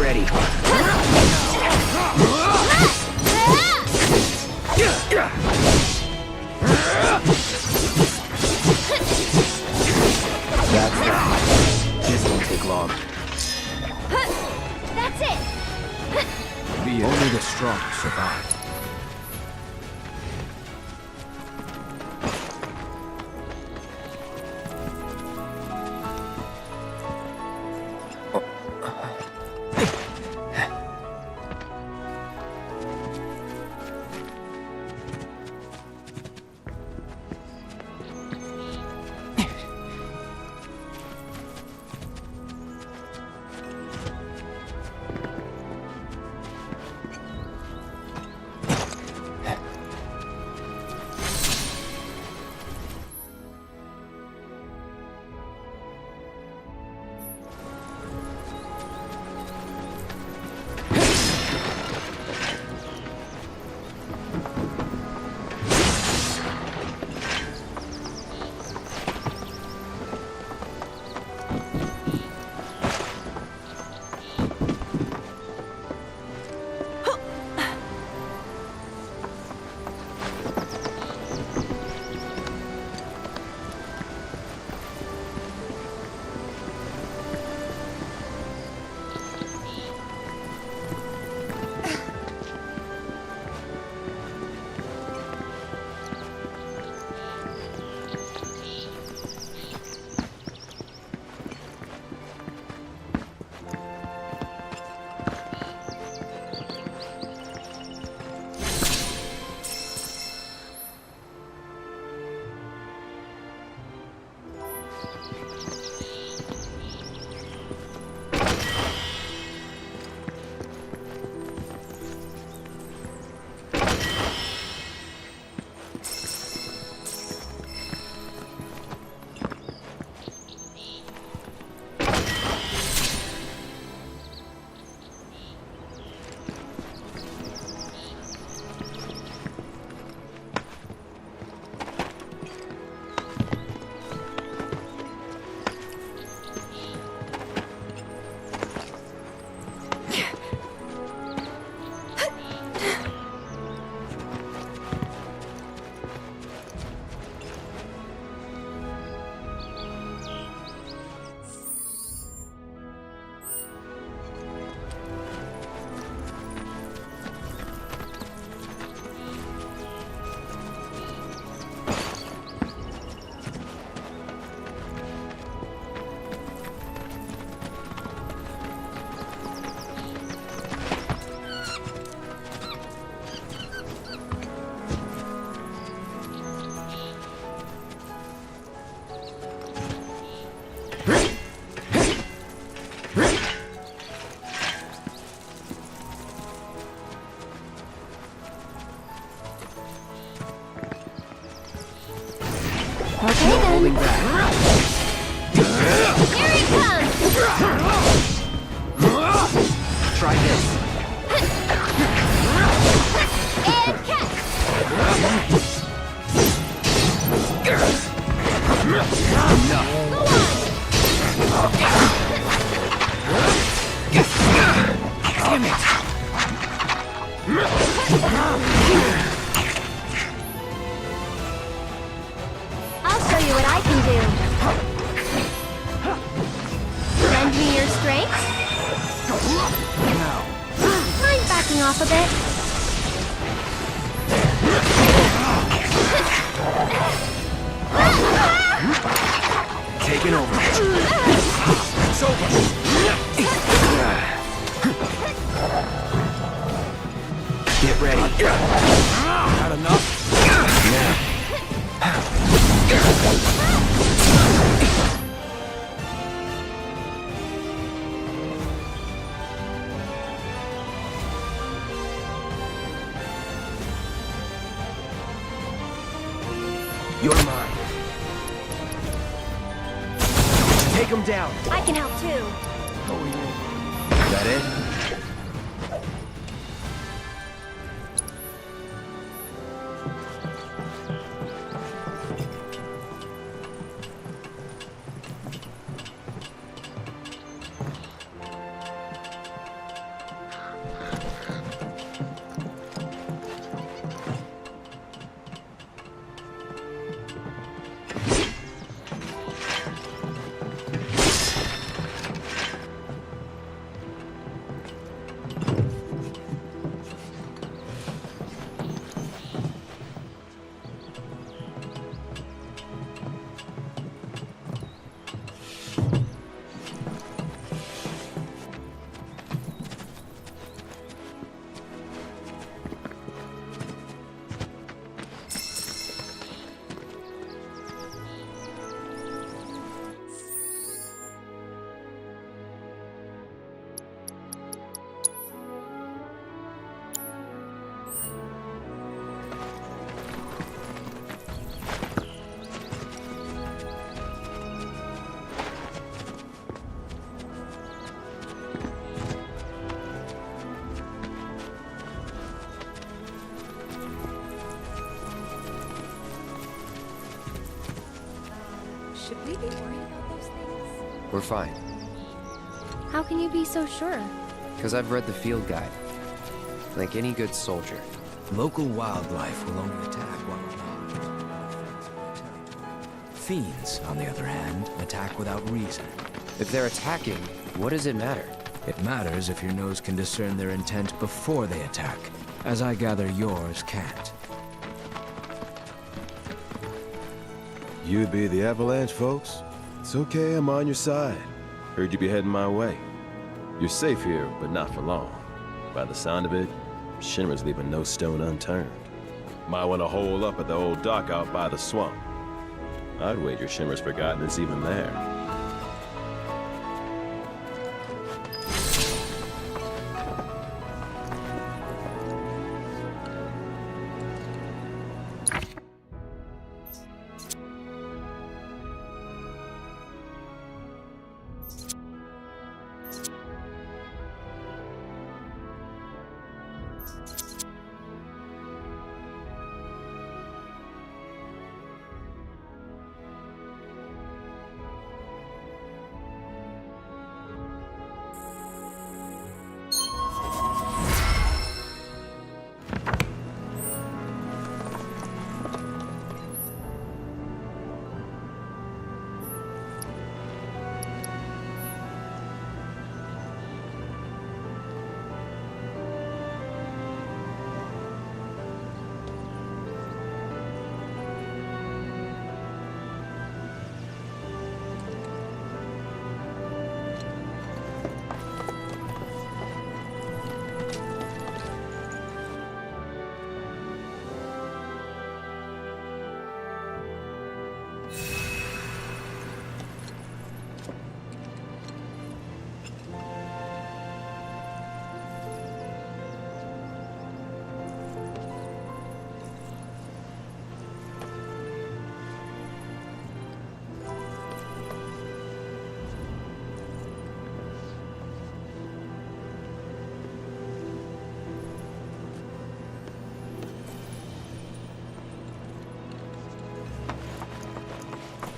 ready. That's that. This won't take long. That's it! Only the strong survive. Okay then. Holding back. Here it comes! Try this. And catch! Damn it. I'll show you what I can do. Lend me your strength? Now. Mind backing off a bit? Taking over. It's over. Get ready. Not enough? Now. You're mine. Take him down. I can help too. Is that it? Should we be worried about those things? We're fine, How can you be so sure? because I've read the field guide. Like any good soldier. Local wildlife will only attack what belongs. Fiends, on the other hand, attack without reason. If they're attacking, what does it matter? It matters if your nose can discern their intent before they attack, as I gather yours can't. You'd be the Avalanche, folks? It's okay, I'm on your side. Heard you be heading my way. You're safe here, but not for long. By the sound of it, Shimmer's leaving no stone unturned. Might want to hole up at the old dock out by the swamp. I'd wager Shimmer's forgotten it's even there.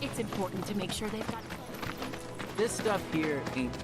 It's important to make sure they've got... This stuff here ain't...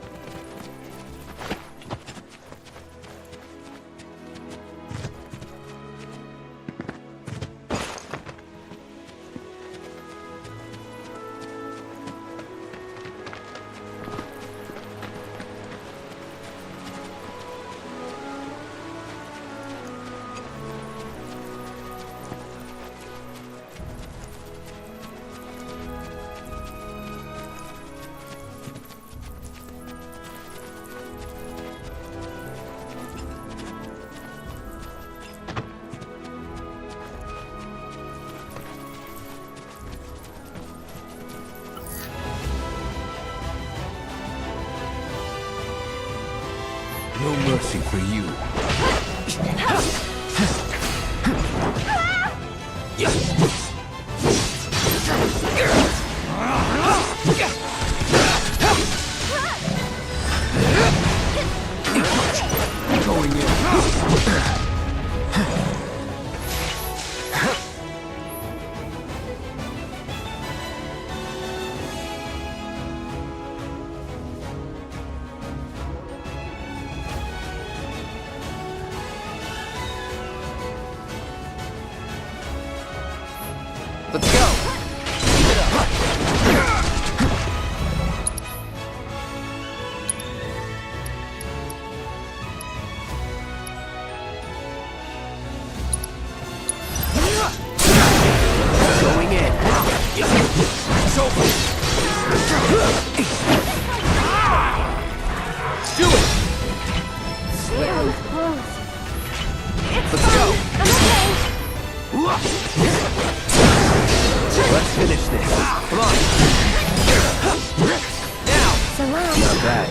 No mercy for you. Going in. Let's go! Going in. It's over. Do it! That was close. Let's go! I'm okay. Let's finish this. Come on. Now! So long. Not bad.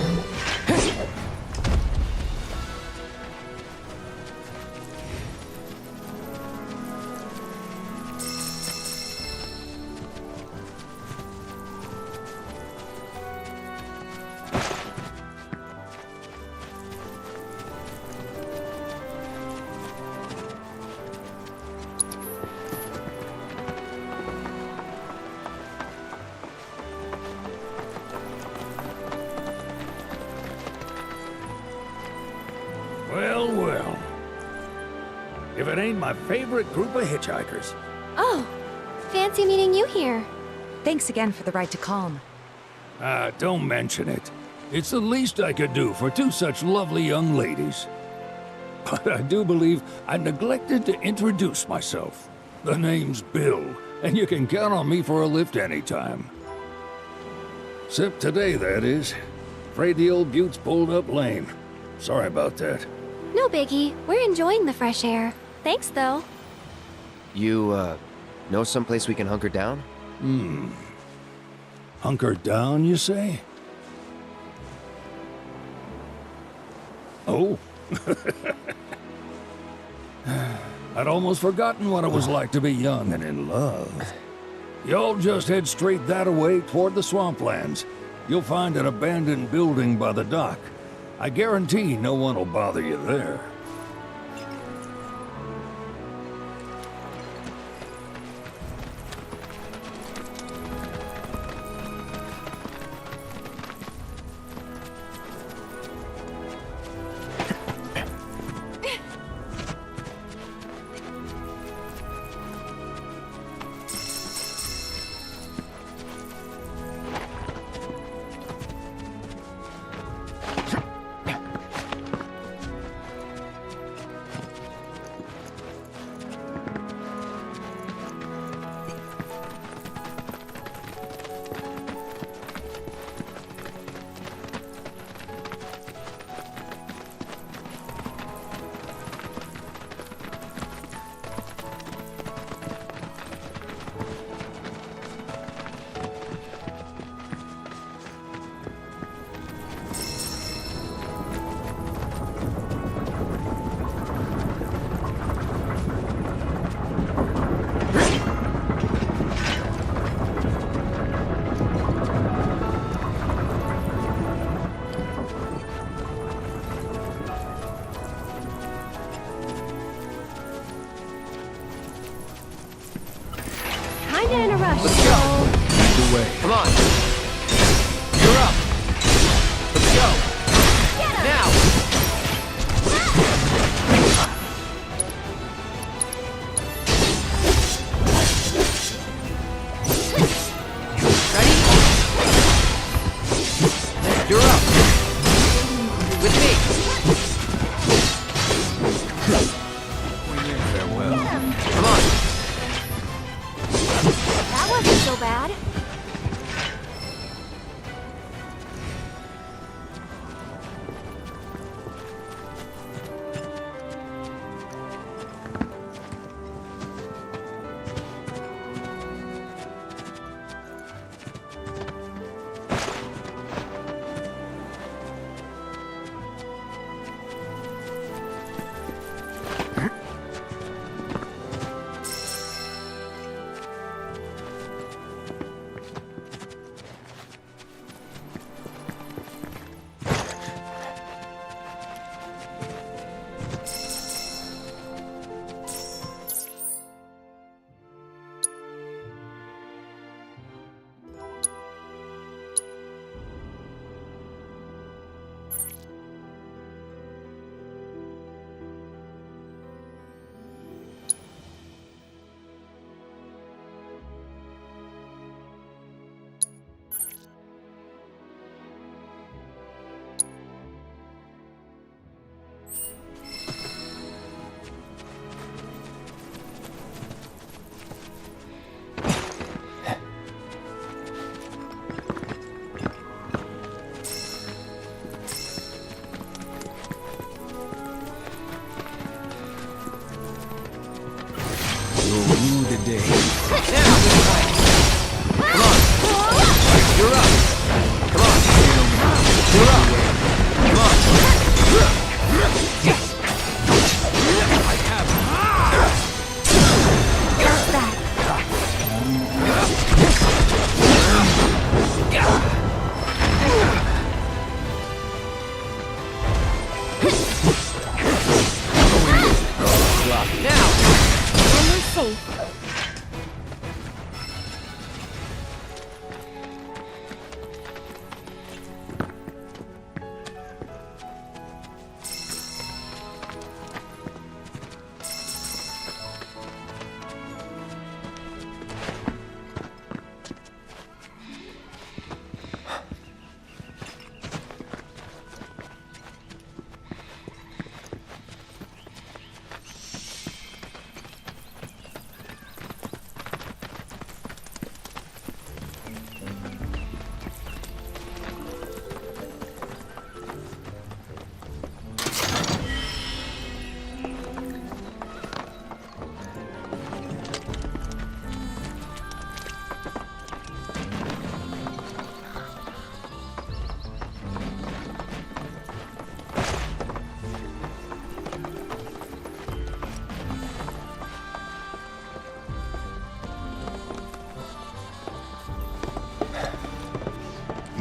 Well, well. If it ain't my favorite group of hitchhikers. Oh, fancy meeting you here. Thanks again for the ride to Calm. Ah, don't mention it. It's the least I could do for two such lovely young ladies. But I do believe I neglected to introduce myself. The name's Bill, and you can count on me for a lift anytime. Except today, that is. Afraid the old Butte's pulled up lame. Sorry about that. No biggie. We're enjoying the fresh air. Thanks, though. You, know someplace we can hunker down? Hunker down, you say? Oh. I'd almost forgotten what it was like to be young and in love. Y'all just head straight that away toward the swamplands. You'll find an abandoned building by the dock. I guarantee no one will bother you there.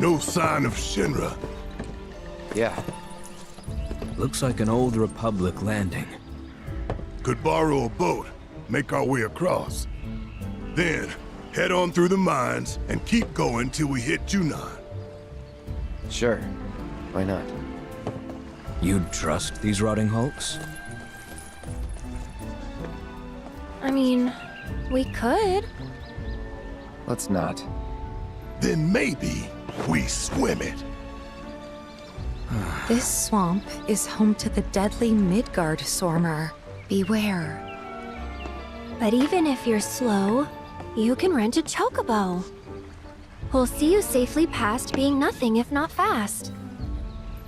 No sign of Shinra. Yeah. Looks like an old Republic landing. Could borrow a boat, make our way across. Then, head on through the mines and keep going till we hit Junon. Sure. Why not? You'd trust these rotting hulks? I mean, we could. Let's not. Then maybe we swim it. This swamp is home to the deadly Midgard Sormer. Beware. But even if you're slow, you can rent a chocobo. We'll see you safely past being nothing if not fast.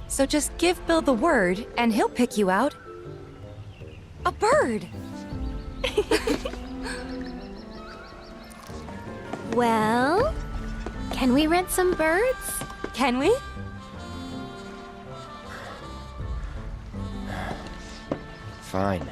So just give Bill the word, and he'll pick you out. A bird! Well, can we rent some birds? Can we? Fine.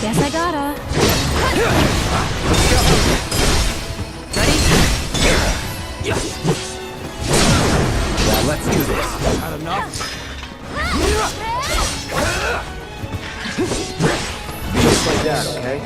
Guess I gotta. Now let's do this. Not enough? Just like that, okay?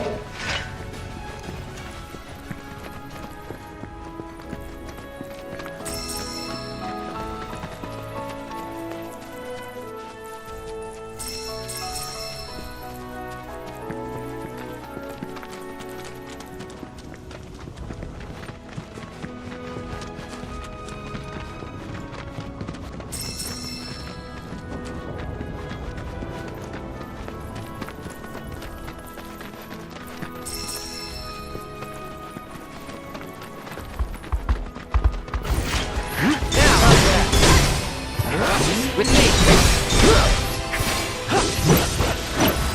With me!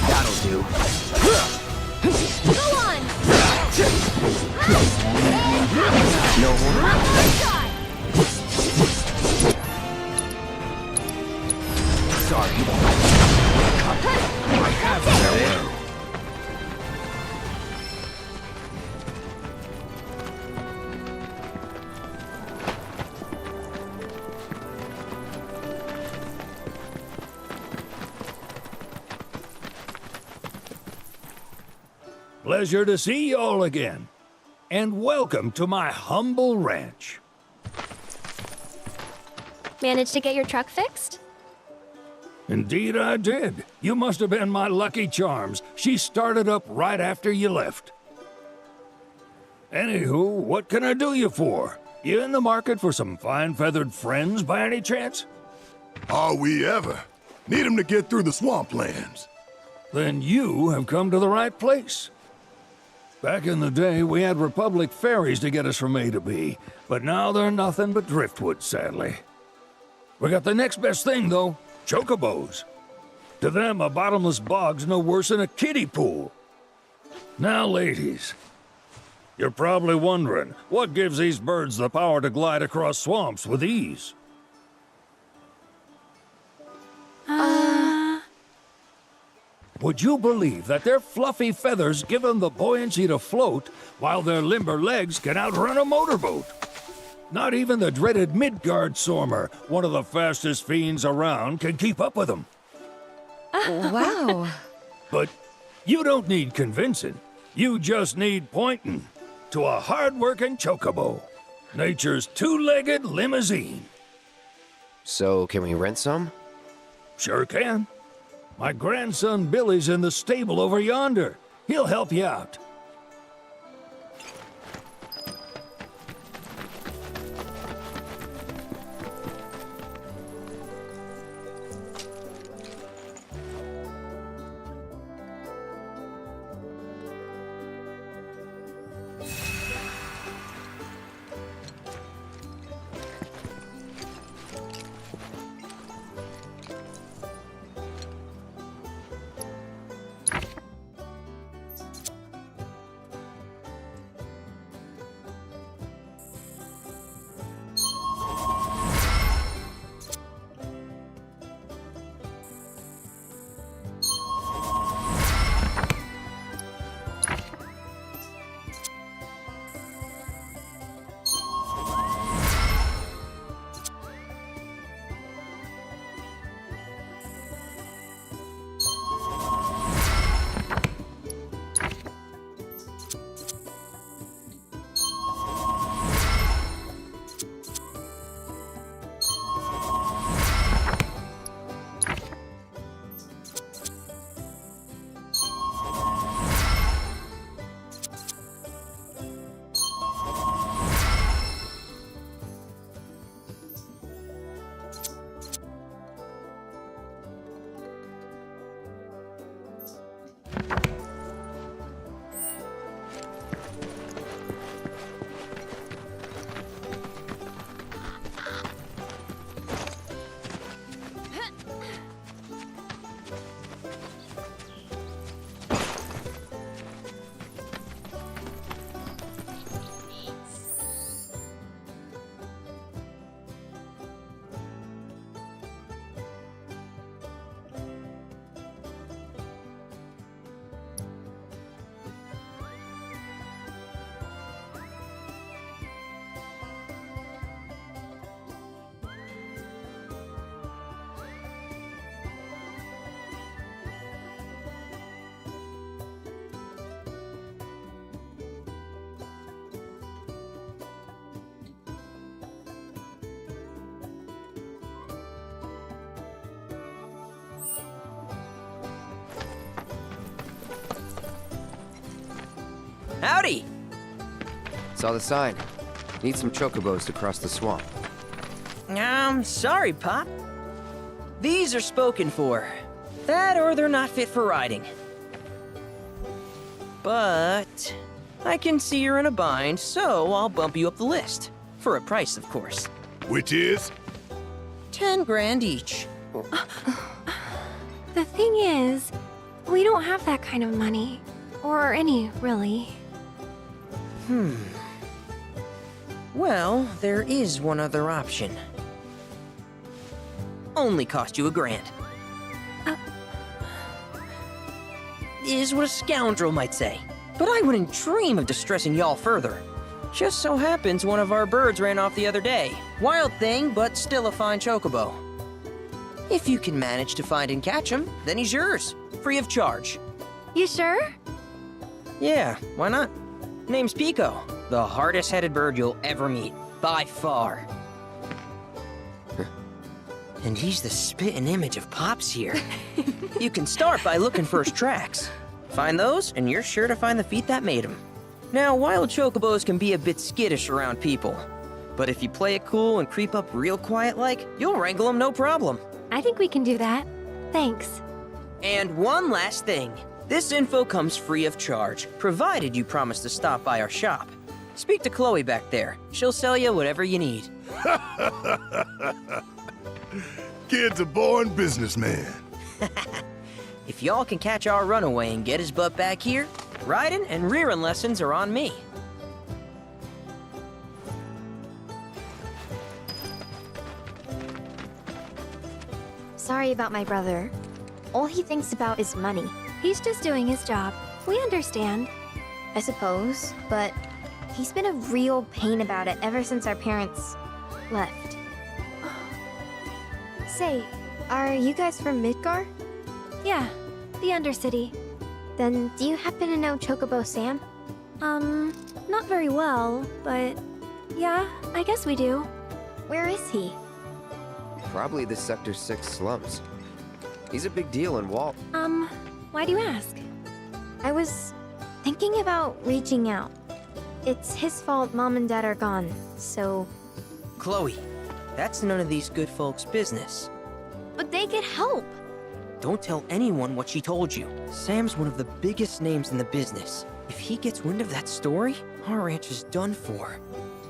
That'll do. Go on! No more? Sorry. I have no. Pleasure to see you all again. And welcome to my humble ranch. Managed to get your truck fixed? Indeed I did. You must have been my lucky charms. She started up right after you left. Anywho, what can I do you for? You in the market for some fine-feathered friends by any chance? Are we ever? Need 'em to get through the swamplands. Then you have come to the right place. Back in the day, we had Republic ferries to get us from A to B, but now they're nothing but driftwood, sadly. We got the next best thing, though. Chocobos. To them, a bottomless bog's no worse than a kiddie pool. Now, ladies, you're probably wondering, what gives these birds the power to glide across swamps with ease? Would you believe that their fluffy feathers give them the buoyancy to float, while their limber legs can outrun a motorboat? Not even the dreaded Midgard Sormer, one of the fastest fiends around, can keep up with them. Wow. But you don't need convincing. You just need pointing to a hard-working chocobo. Nature's two-legged limousine. So, can we rent some? Sure can. My grandson Billy's in the stable over yonder. He'll help you out. Howdy! Saw the sign. Need some chocobos to cross the swamp. Sorry, Pop. These are spoken for. That or they're not fit for riding. But I can see you're in a bind, so I'll bump you up the list. For a price, of course. Which is? 10 grand each. The thing is, we don't have that kind of money. Or any, really. Well, there is one other option. Only cost you $1,000. Is what a scoundrel might say. But I wouldn't dream of distressing y'all further. Just so happens one of our birds ran off the other day. Wild thing, but still a fine chocobo. If you can manage to find and catch him, then he's yours. Free of charge. You sure? Yeah, why not? Name's Pico, the hardest-headed bird you'll ever meet, by far. And he's the spitting image of Pops here. You can start by looking for his tracks. Find those, and you're sure to find the feet that made him. Now, wild chocobos can be a bit skittish around people. But if you play it cool and creep up real quiet-like, you'll wrangle them no problem. I think we can do that. Thanks. And one last thing. This info comes free of charge, provided you promise to stop by our shop. Speak to Chloe back there. She'll sell you whatever you need. kid's a born businessman. If y'all can catch our runaway and get his butt back here, riding and rearing lessons are on me. Sorry about my brother. All he thinks about is money. He's just doing his job. We understand. I suppose, but he's been a real pain about it ever since our parents left. Say, are you guys from Midgar? Yeah, the Undercity. Then do you happen to know Chocobo Sam? Not very well, but yeah, I guess we do. Where is he? Probably the Sector 6 slums. He's a big deal in Walt. Why do you ask? I was thinking about reaching out. It's his fault Mom and Dad are gone, so... Chloe, that's none of these good folks' business. But they get help! Don't tell anyone what she told you. Sam's one of the biggest names in the business. If he gets wind of that story, our ranch is done for.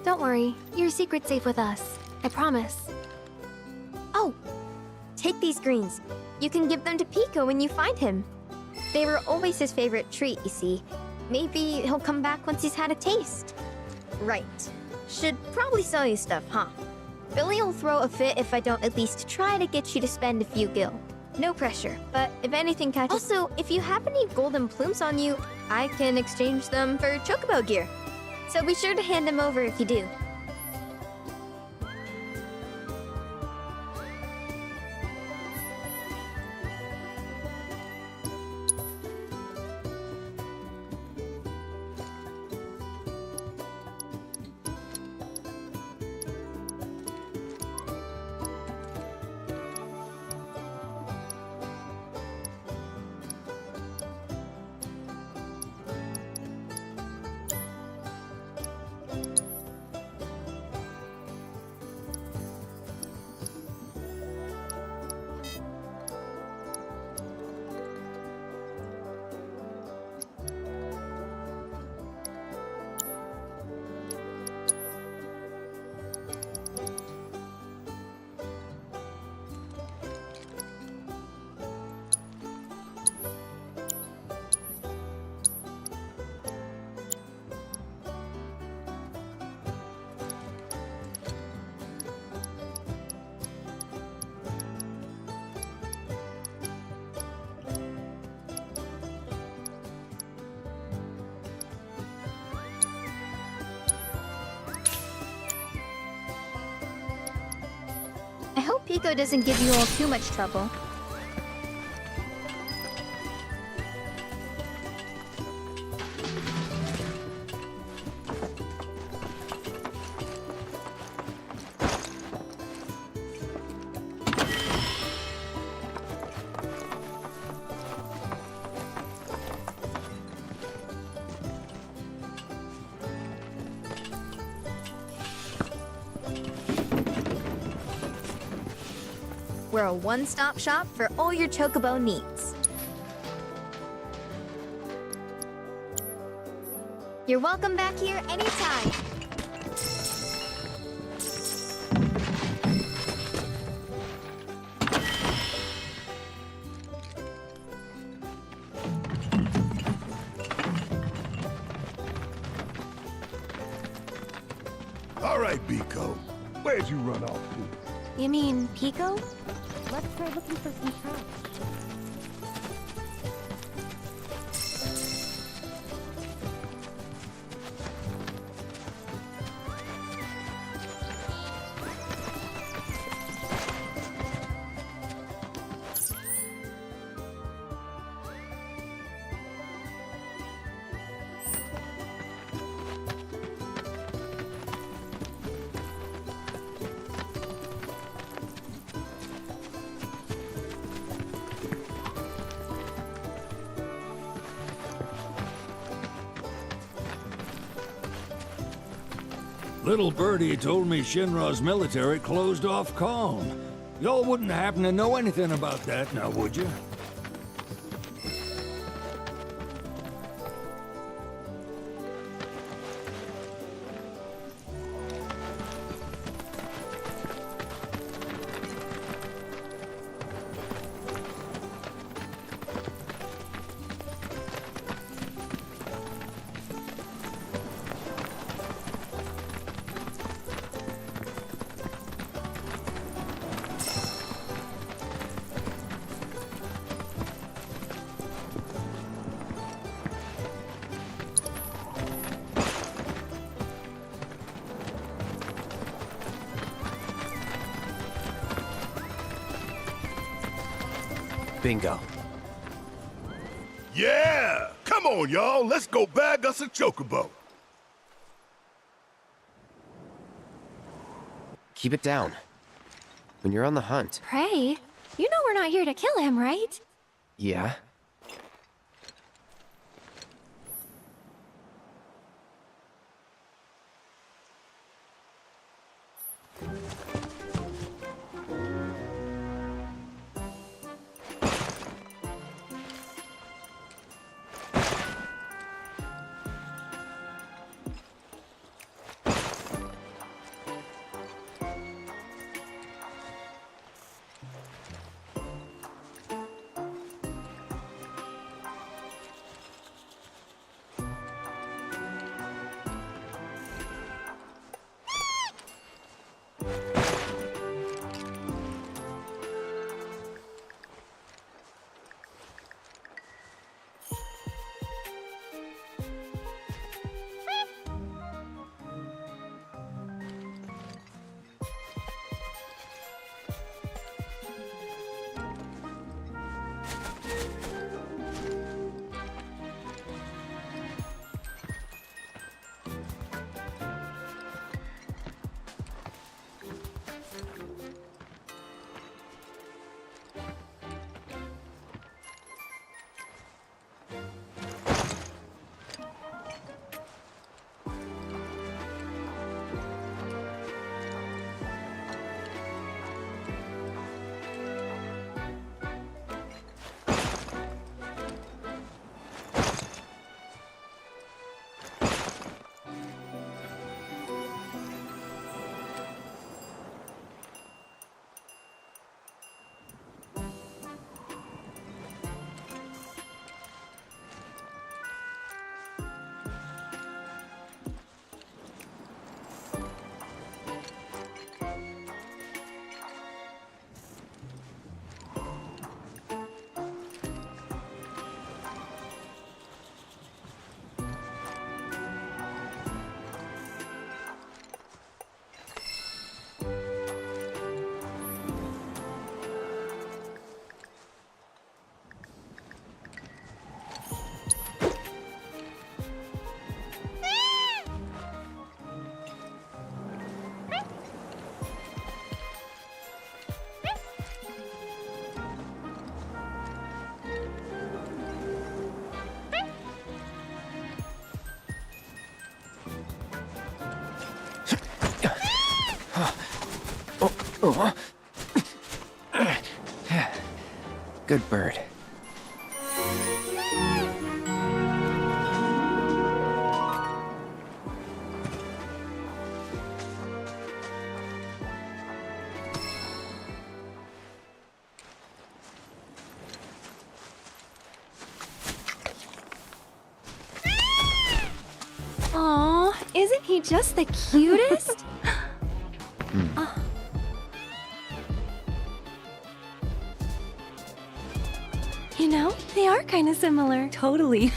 Don't worry, your secret's safe with us. I promise. Oh! Take these greens. You can give them to Pico when you find him. They were always his favorite treat, you see. Maybe he'll come back once he's had a taste. Right. Should probably sell you stuff, huh? Billy'll throw a fit if I don't at least try to get you to spend a few gil. No pressure, but if anything catches... Also, if you have any golden plumes on you, I can exchange them for Chocobo gear. So be sure to hand them over if you do. I hope Pico doesn't give you all too much trouble. We're a one-stop shop for all your Chocobo needs. You're welcome back here anytime. All right, Pico. Where'd you run off to? You mean Pico? Let's try looking for some traps. Little Birdie told me Shinra's military closed off Calm. Y'all wouldn't happen to know anything about that, now would you? Bingo. Yeah! Come on, y'all. Let's go bag us a chocobo. Keep it down. When you're on the hunt. Pray? You know we're not here to kill him, right? Yeah? Good bird. Aw, isn't he just the cutest? You know, they are kind of similar. Totally.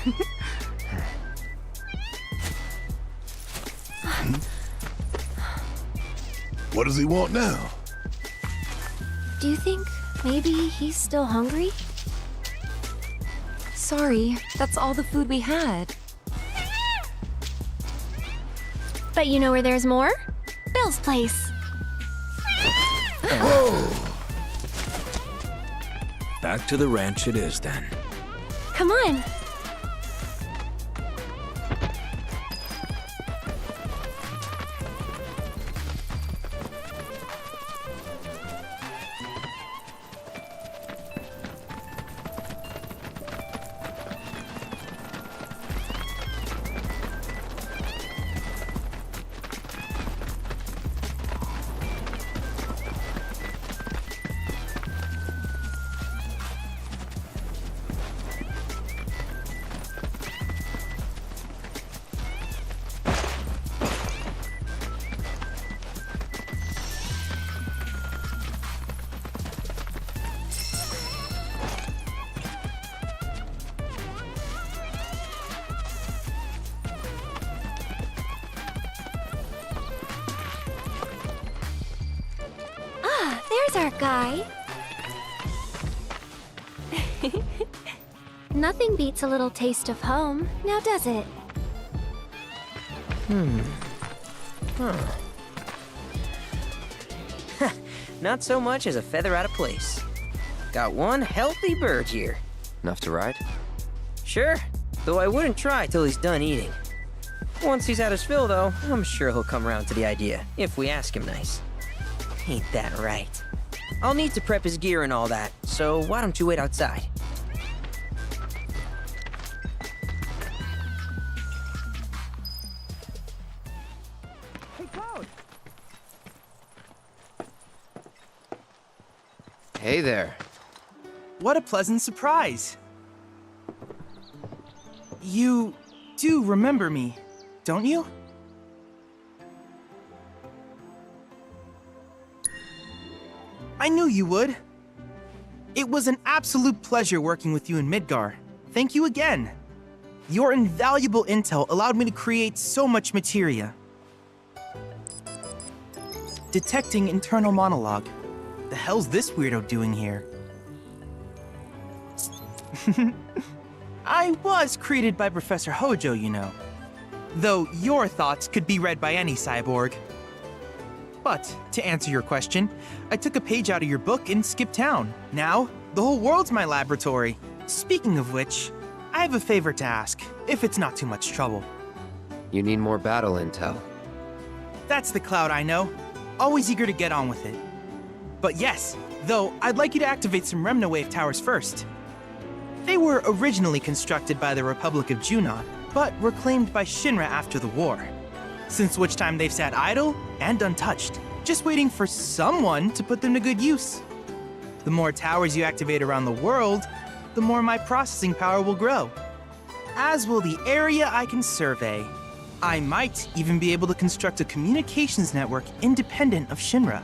What does he want now? Do you think maybe he's still hungry? Sorry, that's all the food we had. But you know where there's more? Bill's place. Back to the ranch it is then. Come on. There's our guy. Nothing beats a little taste of home, now does it? Not so much as a feather out of place. Got one healthy bird here. Enough to ride? Sure, though I wouldn't try till he's done eating. Once he's had his fill, though, I'm sure he'll come around to the idea, if we ask him nice. Ain't that right? I'll need to prep his gear and all that, so why don't you wait outside? Hey there. What a pleasant surprise. You do remember me, don't you? I knew you would. It was an absolute pleasure working with you in Midgar. Thank you again. Your invaluable intel allowed me to create so much materia. Detecting internal monologue. The hell's this weirdo doing here? I was created by Professor Hojo, you know. Though your thoughts could be read by any cyborg. But, to answer your question, I took a page out of your book and skipped town. Now, the whole world's my laboratory. Speaking of which, I have a favor to ask, if it's not too much trouble. You need more battle intel. That's the Cloud I know. Always eager to get on with it. But yes, though, I'd like you to activate some Remna Wave towers first. They were originally constructed by the Republic of Junon, but reclaimed by Shinra after the war. Since which time they've sat idle and untouched, just waiting for someone to put them to good use. The more towers you activate around the world, the more my processing power will grow. As will the area I can survey. I might even be able to construct a communications network independent of Shinra.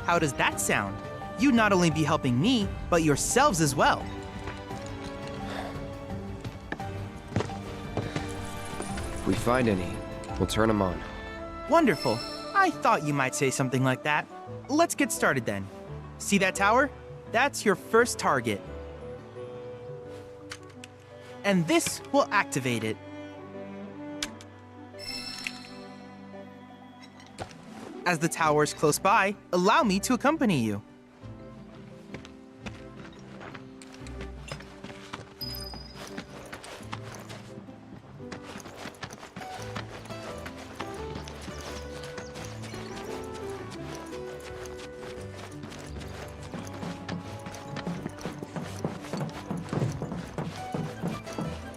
How does that sound? You'd not only be helping me, but yourselves as well. If we find any, we'll turn them on. Wonderful. I thought you might say something like that. Let's get started then. See that tower? That's your first target. And this will activate it. As the tower is close by, allow me to accompany you.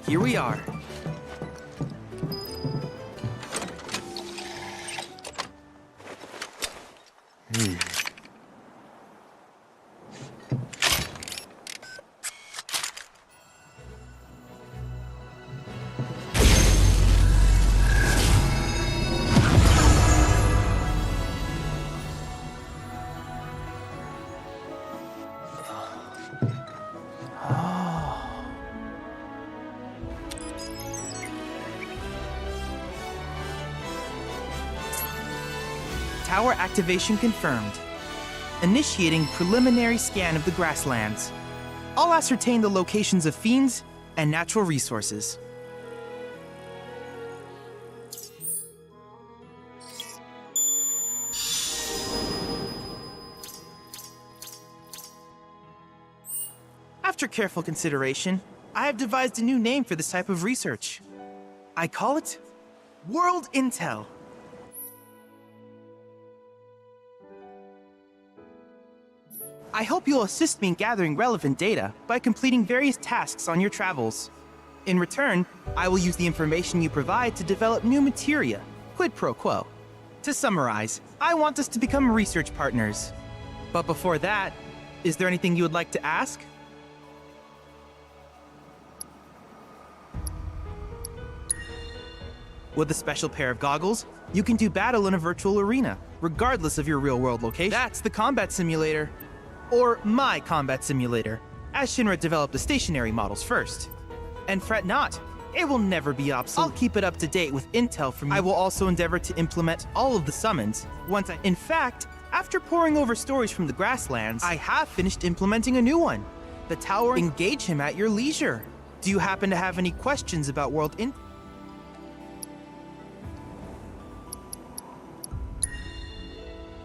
Here we are. Tower activation confirmed. Initiating preliminary scan of the grasslands. I'll ascertain the locations of fiends and natural resources. After careful consideration, I have devised a new name for this type of research. I call it World Intel. I hope you'll assist me in gathering relevant data by completing various tasks on your travels. In return, I will use the information you provide to develop new materia, quid pro quo. To summarize, I want us to become research partners. But before that, is there anything you would like to ask? With a special pair of goggles, you can do battle in a virtual arena, regardless of your real-world location. That's the combat simulator. Or my combat simulator, as Shinra developed the stationary models first. And fret not, it will never be obsolete. I'll keep it up to date with intel from you. I will also endeavor to implement all of the summons In fact, after poring over stories from the grasslands, I have finished implementing a new one. The tower engage him at your leisure. Do you happen to have any questions about world in?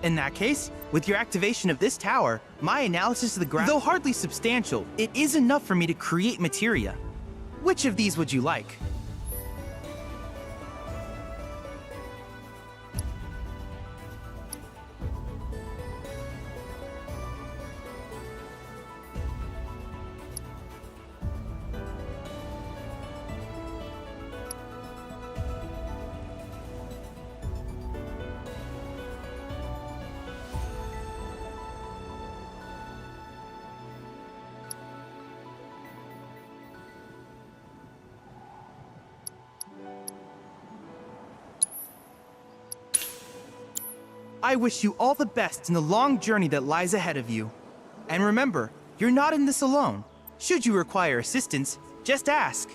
In that case, with your activation of this tower, my analysis of the ground, though hardly substantial, it is enough for me to create materia. Which of these would you like? I wish you all the best in the long journey that lies ahead of you. And remember, you're not in this alone. Should you require assistance, just ask.